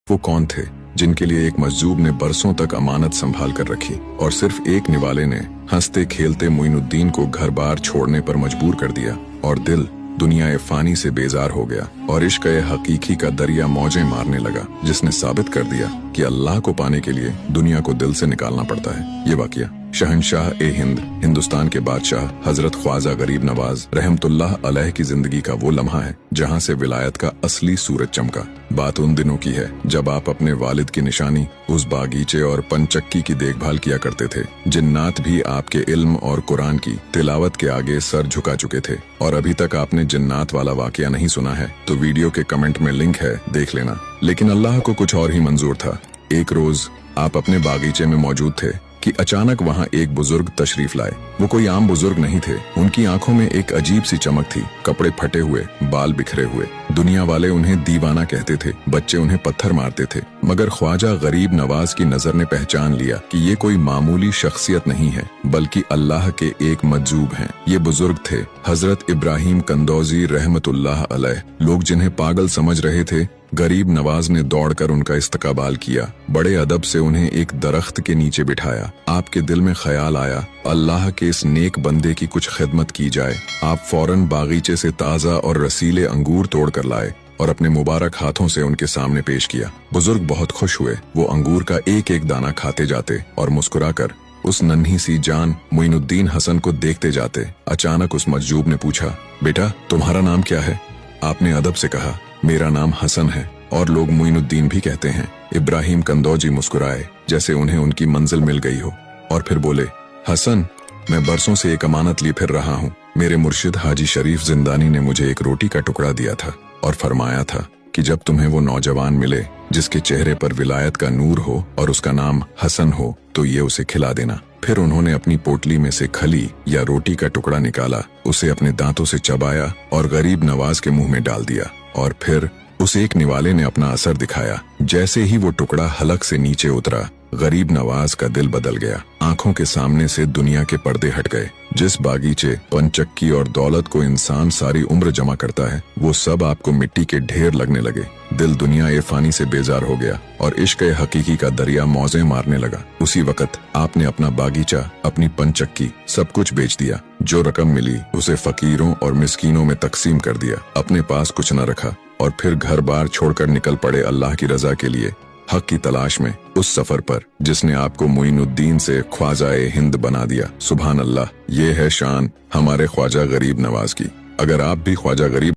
वो कौन थे जिनके लिए एक मजदूर ने बरसों तक अमानत संभाल कर रखी और सिर्फ एक निवाले ने हंसते खेलते मोइनुद्दीन को घर बार छोड़ने पर मजबूर कर दिया और दिल दुनिया फानी से बेजार हो गया और इश्क हकीकी का दरिया मौजें मारने लगा, जिसने साबित कर दिया कि अल्लाह को पाने के लिए दुनिया को दिल से निकालना पड़ता है। ये वाकया शहंशाह ए हिंद, हिंदुस्तान के बादशाह हजरत ख्वाजा गरीब नवाज रहमतुल्लाह अलैह की जिंदगी का वो लम्हा है जहाँ से विलायत का असली सूरज चमका। बात उन दिनों की है जब आप अपने वालिद की निशानी उस बागीचे और पंचक्की की देखभाल किया करते थे। जिन्नात भी आपके इल्म और कुरान की तिलावत के आगे सर झुका चुके थे। और अभी तक आपने जिन्नात वाला वाकया नहीं सुना है तो वीडियो के कमेंट में लिंक है, देख लेना। लेकिन अल्लाह को कुछ और ही मंजूर था। एक रोज आप अपने बागीचे में मौजूद थे कि अचानक वहाँ एक बुजुर्ग तशरीफ लाए। वो कोई आम बुजुर्ग नहीं थे। उनकी आंखों में एक अजीब सी चमक थी, कपड़े फटे हुए, बाल बिखरे हुए। दुनिया वाले उन्हें दीवाना कहते थे, बच्चे उन्हें पत्थर मारते थे, मगर ख्वाजा गरीब नवाज की नजर ने पहचान लिया कि ये कोई मामूली शख्सियत नहीं है बल्कि अल्लाह के एक मजजूब हैं। ये बुजुर्ग थे हजरत इब्राहिम कंदौजी रहमतुल्लाह अलैह। लोग जिन्हें पागल समझ रहे थे, गरीब नवाज ने दौड़कर उनका इस्तकबाल किया। बड़े अदब से उन्हें एक दरख्त के नीचे बिठाया। आपके दिल में ख्याल आया अल्लाह के इस नेक बंदे की कुछ खिदमत की जाए। आप फौरन बागीचे से ताज़ा और रसीले अंगूर तोड़ कर लाए और अपने मुबारक हाथों से उनके सामने पेश किया। बुजुर्ग बहुत खुश हुए। वो अंगूर का एक एक दाना खाते जाते और मुस्कुराकर उस नन्ही सी जान मोइनुद्दीन हसन को देखते जाते। अचानक उस मजजूब ने पूछा, बेटा तुम्हारा नाम क्या है? आपने अदब से कहा, मेरा नाम हसन है और लोग मोइनुद्दीन भी कहते हैं। इब्राहिम कंदौजी मुस्कुराए जैसे उन्हें उनकी मंजिल मिल गई हो और फिर बोले, हसन मैं बरसों से एक अमानत लिए फिर रहा हूँ। मेरे मुर्शिद हाजी शरीफ जिंदानी ने मुझे एक रोटी का टुकड़ा दिया था और फरमाया था कि जब तुम्हें वो नौजवान मिले जिसके चेहरे पर विलायत का नूर हो और उसका नाम हसन हो तो ये उसे खिला देना। फिर उन्होंने अपनी पोटली में से खली या रोटी का टुकड़ा निकाला, उसे अपने दांतों से चबाया और गरीब नवाज के मुंह में डाल दिया। और फिर उस एक निवाले ने अपना असर दिखाया। जैसे ही वो टुकड़ा हलक से नीचे उतरा, गरीब नवाज का दिल बदल गया। आंखों के सामने से दुनिया के पर्दे हट गए। जिस बागीचे, पंचक्की और दौलत को इंसान सारी उम्र जमा करता है, वो सब आपको मिट्टी के ढेर लगने लगे। दिल दुनिया ए फानी से बेजार हो गया और इश्क हकीकी का दरिया मौजें मारने लगा। उसी वक्त आपने अपना बागीचा, अपनी पंचक्की, सब कुछ बेच दिया। जो रकम मिली उसे फकीरों और मिस्कीनों में तकसीम कर दिया। अपने पास कुछ न रखा और फिर घर बार छोड़कर निकल पड़े अल्लाह की रजा के लिए, हक की तलाश में, उस सफर पर जिसने आपको मोइनुद्दीन से ख्वाजा ए हिंद बना दिया। सुभान अल्लाह, ये है शान हमारे ख्वाजा गरीब नवाज की। अगर आप भी ख्वाजा गरीब